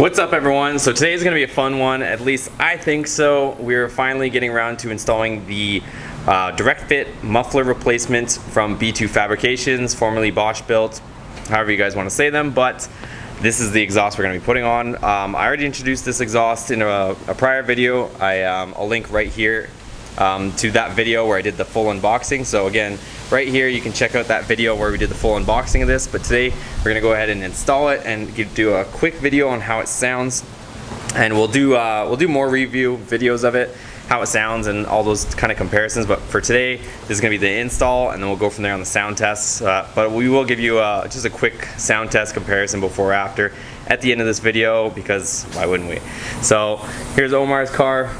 What's up, everyone? So today is going to be a fun one, at least I think so. We're finally getting around to installing the direct fit muffler replacement from B2 Fabrications, formerly Bosch built, however you guys want to say them, but this is the exhaust we're going to be putting on. I already introduced this exhaust in a prior video. I'll link right here to that video where I did the full unboxing. So again, right here you can check out that video where we did the full unboxing of this, but today we're gonna go ahead and install it and do a quick video on how it sounds, and we'll do more review videos of it, how it sounds and all those kind of comparisons. But for today, this is gonna be the install, and then we'll go from there on the sound tests, but we will give you just a quick sound test comparison before or after at the end of this video, because why wouldn't we? So here's Omar's car.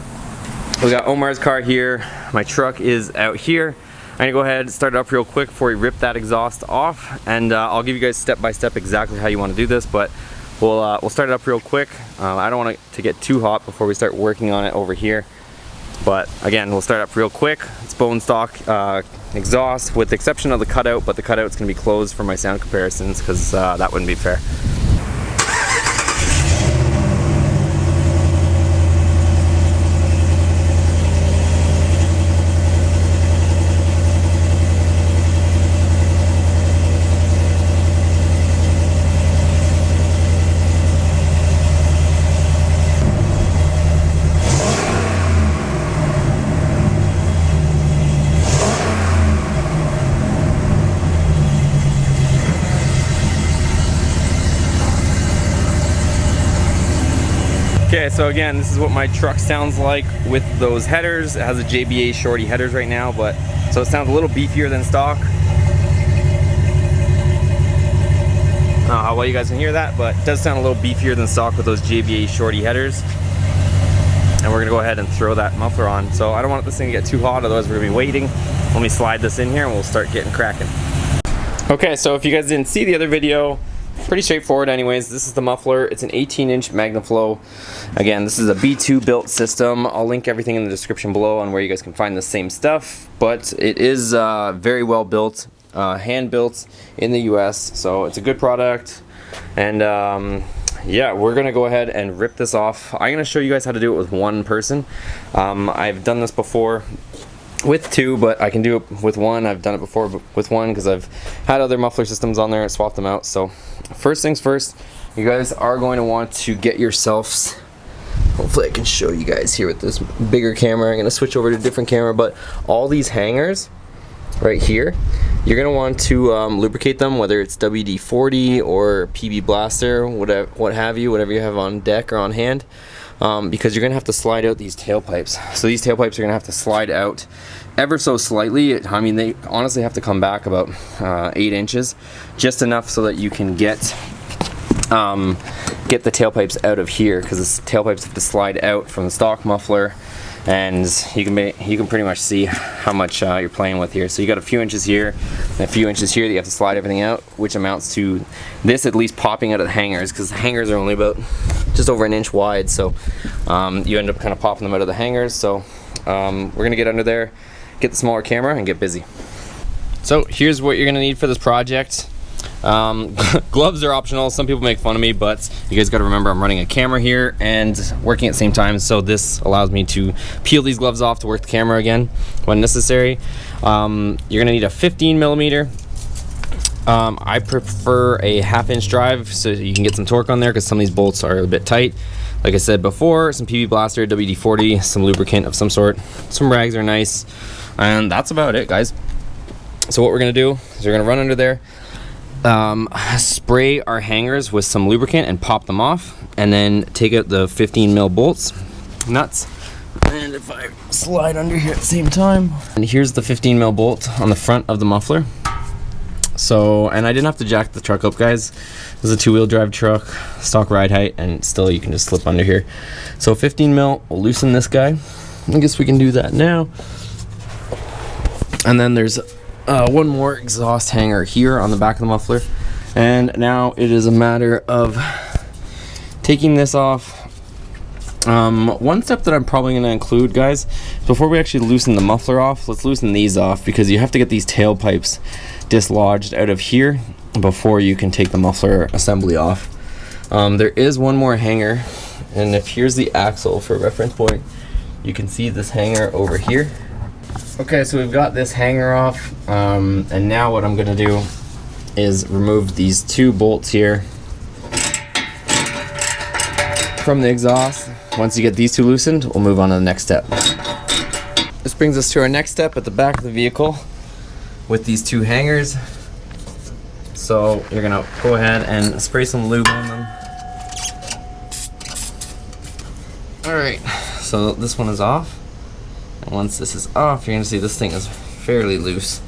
We got Omar's car here. My truck is out here. I'm gonna go ahead and start it up real quick before we rip that exhaust off, and I'll give you guys step by step exactly how you want to do this, but we'll start it up real quick. I don't want it to get too hot before we start working on it over here, but again, we'll start up real quick. It's bone stock exhaust with the exception of the cutout, but the cutout's gonna be closed for my sound comparisons because that wouldn't be fair. Okay, so again, this is what my truck sounds like with those headers. It has a JBA shorty headers right now, but so it sounds a little beefier than stock. I don't know how well you guys can hear that, but it does sound a little beefier than stock with those JBA shorty headers. And we're gonna go ahead and throw that muffler on. So I don't want this thing to get too hot, otherwise we're gonna be waiting. Let me slide this in here and we'll start getting cracking. Okay, so if you guys didn't see the other video, pretty straightforward anyways. This is the muffler. It's an 18-inch MagnaFlow. Again, this is a B2 built system. I'll link everything in the description below on where you guys can find the same stuff, but it is very well built, hand built in the US, so it's a good product. And yeah, we're gonna go ahead and rip this off. I'm gonna show you guys how to do it with one person. I've done this before with two, but I can do it with one. I've done it before with one because I've had other muffler systems on there and swapped them out. So first things first, you guys are going to want to get yourselves, hopefully I can show you guys here with this bigger camera. I'm going to switch over to a different camera, but all these hangers right here, you're going to want to lubricate them, whether it's WD-40 or PB Blaster, whatever you have on deck or on hand. Because you're going to have to slide out these tailpipes. So these tailpipes are going to have to slide out ever so slightly. I mean, they honestly have to come back about 8 inches, just enough so that you can get the tailpipes out of here, because the tailpipes have to slide out from the stock muffler, and you can pretty much see how much you're playing with here. So you got a few inches here and a few inches here that you have to slide everything out, which amounts to this at least popping out of the hangers, because the hangers are only about just over an inch wide, so you end up kind of popping them out of the hangers. So we're gonna get under there, get the smaller camera, and get busy. So here's what you're gonna need for this project. Gloves are optional. Some people make fun of me, but you guys got to remember I'm running a camera here and working at the same time, so this allows me to peel these gloves off to work the camera again when necessary. You're gonna need a 15mm. I prefer a 1/2-inch drive so you can get some torque on there, because some of these bolts are a bit tight. Like I said before, some PB Blaster, WD-40, some lubricant of some sort. Some rags are nice, and that's about it, guys. So what we're gonna do is we're gonna run under there, spray our hangers with some lubricant and pop them off, and then take out the 15mm bolts, nuts, and if I slide under here at the same time, and here's the 15mm bolt on the front of the muffler. So, and I didn't have to jack the truck up, guys. This is a 2-wheel drive truck, stock ride height, and still you can just slip under here. So 15mm, we'll loosen this guy. I guess we can do that now. And then there's one more exhaust hanger here on the back of the muffler, and now it is a matter of taking this off. One step that I'm probably going to include, guys, before we actually loosen the muffler off, let's loosen these off, because you have to get these tailpipes dislodged out of here before you can take the muffler assembly off. There is one more hanger, and if here's the axle for reference point, you can see this hanger over here. Okay, so we've got this hanger off, and now what I'm gonna do is remove these 2 bolts here from the exhaust. Once you get these 2 loosened, we'll move on to the next step. This brings us to our next step at the back of the vehicle with these 2 hangers. So you're gonna go ahead and spray some lube on them. Alright, so this one is off. And once this is off, you're gonna see this thing is fairly loose.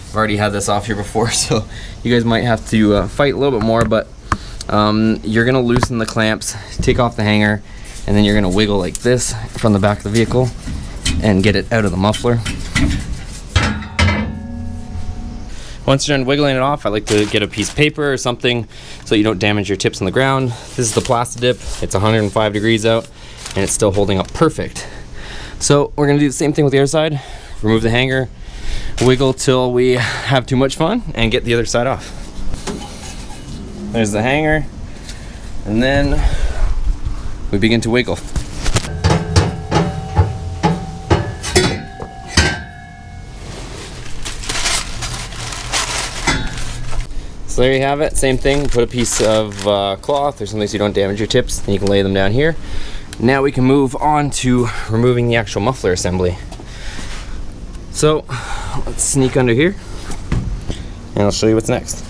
I've already had this off here before, so you guys might have to fight a little bit more, but you're gonna loosen the clamps, take off the hanger, and then you're gonna wiggle like this from the back of the vehicle and get it out of the muffler. Once you're done wiggling it off, I like to get a piece of paper or something so you don't damage your tips on the ground. This is the Plastidip. It's 105 degrees out and it's still holding up perfect. So we're gonna do the same thing with the other side. Remove the hanger, wiggle till we have too much fun, and get the other side off. There's the hanger, and then we begin to wiggle. So there you have it, same thing. Put a piece of cloth or something so you don't damage your tips, and you can lay them down here. Now we can move on to removing the actual muffler assembly. So let's sneak under here and I'll show you what's next.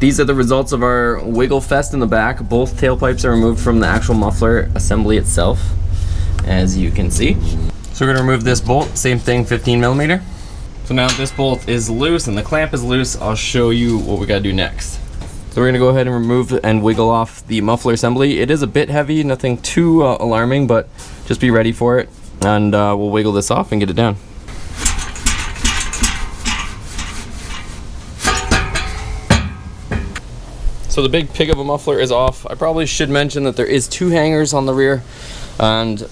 These are the results of our wiggle fest in the back. Both tailpipes are removed from the actual muffler assembly itself, as you can see. So we're gonna remove this bolt, same thing, 15mm. So now this bolt is loose and the clamp is loose, I'll show you what we gotta do next. So we're gonna go ahead and remove and wiggle off the muffler assembly. It is a bit heavy, nothing too alarming, but just be ready for it. And we'll wiggle this off and get it down. So the big pig of a muffler is off. I probably should mention that there is 2 hangers on the rear, and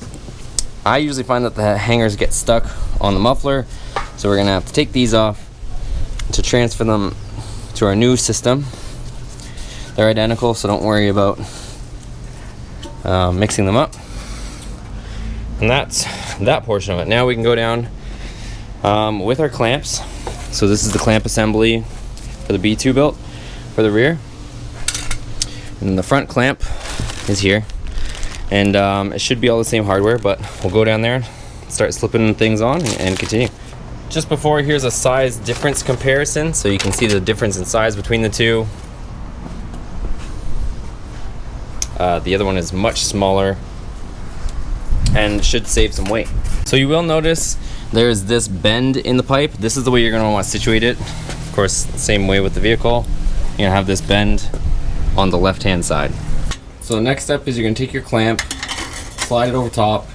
I usually find that the hangers get stuck on the muffler. So we're gonna have to take these off to transfer them to our new system. They're identical, so don't worry about mixing them up. And that's that portion of it. Now we can go down with our clamps. So this is the clamp assembly for the B2 built for the rear. And then the front clamp is here. And it should be all the same hardware, but we'll go down there and start slipping things on and continue. Just before, here's a size difference comparison, so you can see the difference in size between the two. The other one is much smaller and should save some weight. So you will notice there's this bend in the pipe. This is the way you're going to want to situate it. Of course, same way with the vehicle. You're going to have this bend on the left-hand side. So the next step is you're going to take your clamp, slide it over top,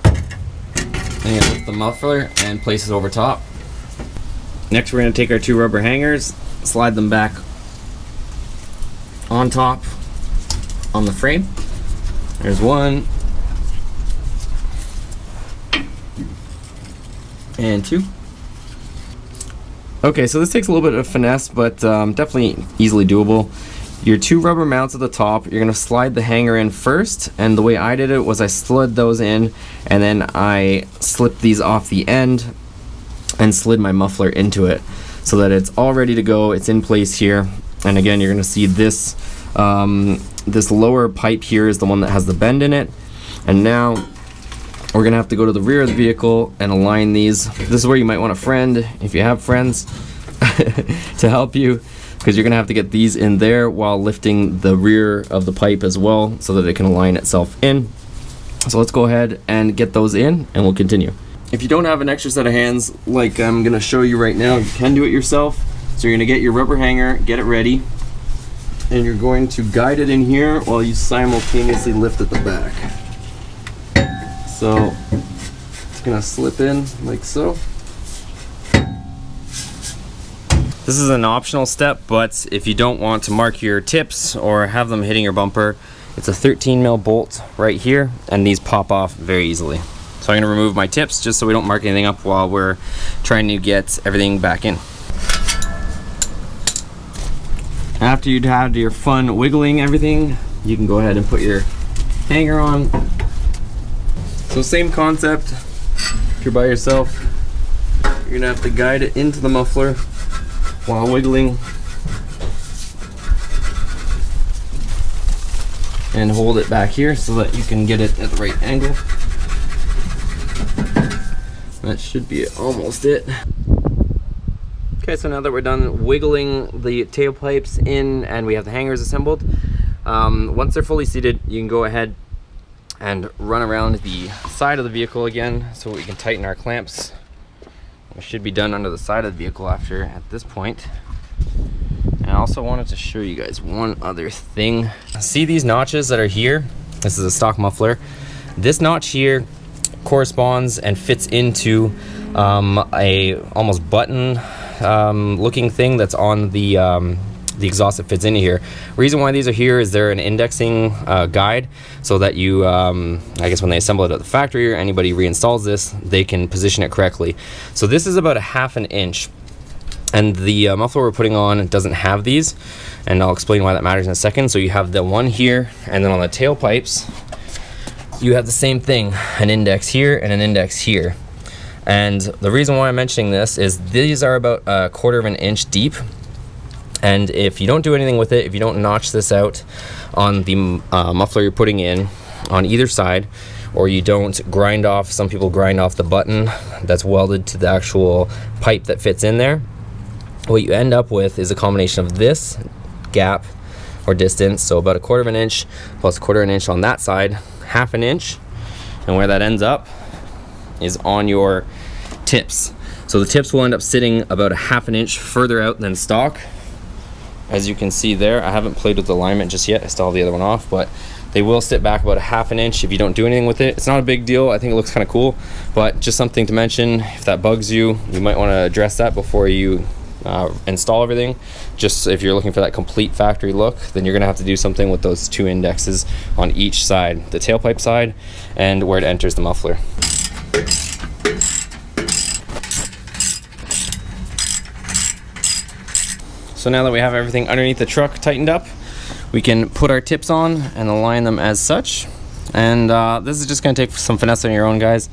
and you lift the muffler and place it over top. Next, we're going to take our 2 rubber hangers, slide them back on top on the frame. There's 1 and 2. Okay, so this takes a little bit of finesse, but definitely easily doable. Your 2 rubber mounts at the top, you're going to slide the hanger in first, and the way I did it was I slid those in and then I slipped these off the end and slid my muffler into it so that it's all ready to go. It's in place here, and again you're going to see this this lower pipe here is the one that has the bend in it. And now we're going to have to go to the rear of the vehicle and align these. This is where you might want a friend, if you have friends, to help you, because you're going to have to get these in there while lifting the rear of the pipe as well so that it can align itself in. So let's go ahead and get those in and we'll continue. If you don't have an extra set of hands like I'm going to show you right now, you can do it yourself. So you're going to get your rubber hanger, get it ready, and you're going to guide it in here while you simultaneously lift at the back. So it's going to slip in like so. This is an optional step, but if you don't want to mark your tips or have them hitting your bumper, it's a 13mm bolt right here, and these pop off very easily. So I'm going to remove my tips just so we don't mark anything up while we're trying to get everything back in. After you'd had your fun wiggling everything, you can go ahead and put your hanger on. So same concept. If you're by yourself, you're gonna have to guide it into the muffler while wiggling and hold it back here so that you can get it at the right angle. That should be almost it. Okay, so now that we're done wiggling the tailpipes in and we have the hangers assembled, once they're fully seated, you can go ahead and run around the side of the vehicle again so we can tighten our clamps. We should be done under the side of the vehicle after at this point. And I also wanted to show you guys one other thing. See these notches that are here? This is a stock muffler. This notch here corresponds and fits into a almost button looking thing that's on the exhaust that fits into here. Reason why these are here is they're an indexing guide so that you, I guess when they assemble it at the factory or anybody reinstalls this, they can position it correctly. So this is about a 1/2 inch. And the muffler we're putting on doesn't have these, and I'll explain why that matters in a second. So you have the one here, and then on the tailpipes, you have the same thing, an index here and an index here. And the reason why I'm mentioning this is these are about 1/4 inch deep. And if you don't do anything with it, if you don't notch this out on the muffler you're putting in on either side, or you don't grind off, some people grind off the button that's welded to the actual pipe that fits in there, what you end up with is a combination of this gap or distance, so about 1/4 inch plus 1/4 inch on that side, 1/2 inch, and where that ends up is on your tips. So the tips will end up sitting about a 1/2 inch further out than stock. As you can see there, I haven't played with the alignment just yet, I still have the other one off, but they will sit back about a 1/2 inch if you don't do anything with it. It's not a big deal, I think it looks kind of cool, but just something to mention. If that bugs you, you might want to address that before you install everything. Just if you're looking for that complete factory look, then you're gonna have to do something with those 2 indexes on each side, the tailpipe side and where it enters the muffler. So now that we have everything underneath the truck tightened up, we can put our tips on and align them as such. And this is just gonna take some finesse on your own, guys.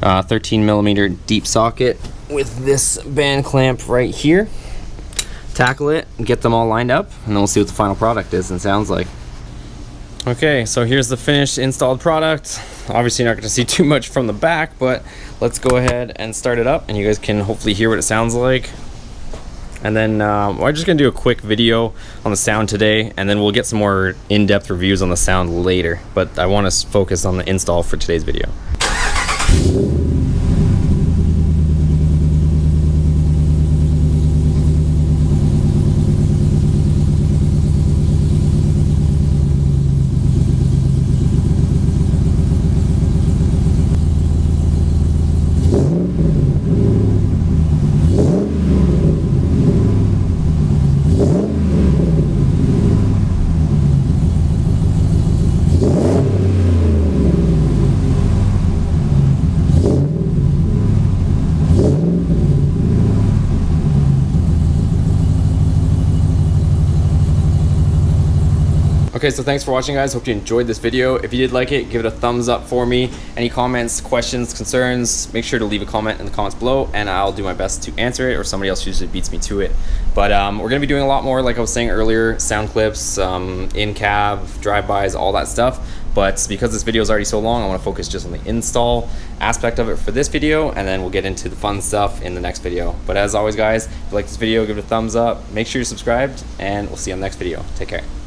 13mm deep socket with this band clamp right here. Tackle it and get them all lined up, and then we'll see what the final product is and sounds like. Okay, so here's the finished installed product. Obviously you're not going to see too much from the back, but let's go ahead and start it up and you guys can hopefully hear what it sounds like. And then we're just going to do a quick video on the sound today, and then we'll get some more in-depth reviews on the sound later, but I want to focus on the install for today's video. Okay, so thanks for watching, guys. Hope you enjoyed this video. If you did like it, give it a thumbs up for me. Any comments, questions, concerns, make sure to leave a comment in the comments below and I'll do my best to answer it, or somebody else usually beats me to it. But we're gonna be doing a lot more, like I was saying earlier, sound clips, in-cab, drive-bys, all that stuff. But because this video is already so long, I want to focus just on the install aspect of it for this video, and then we'll get into the fun stuff in the next video. But as always, guys, if you like this video, give it a thumbs up, make sure you're subscribed, and we'll see you on the next video. Take care.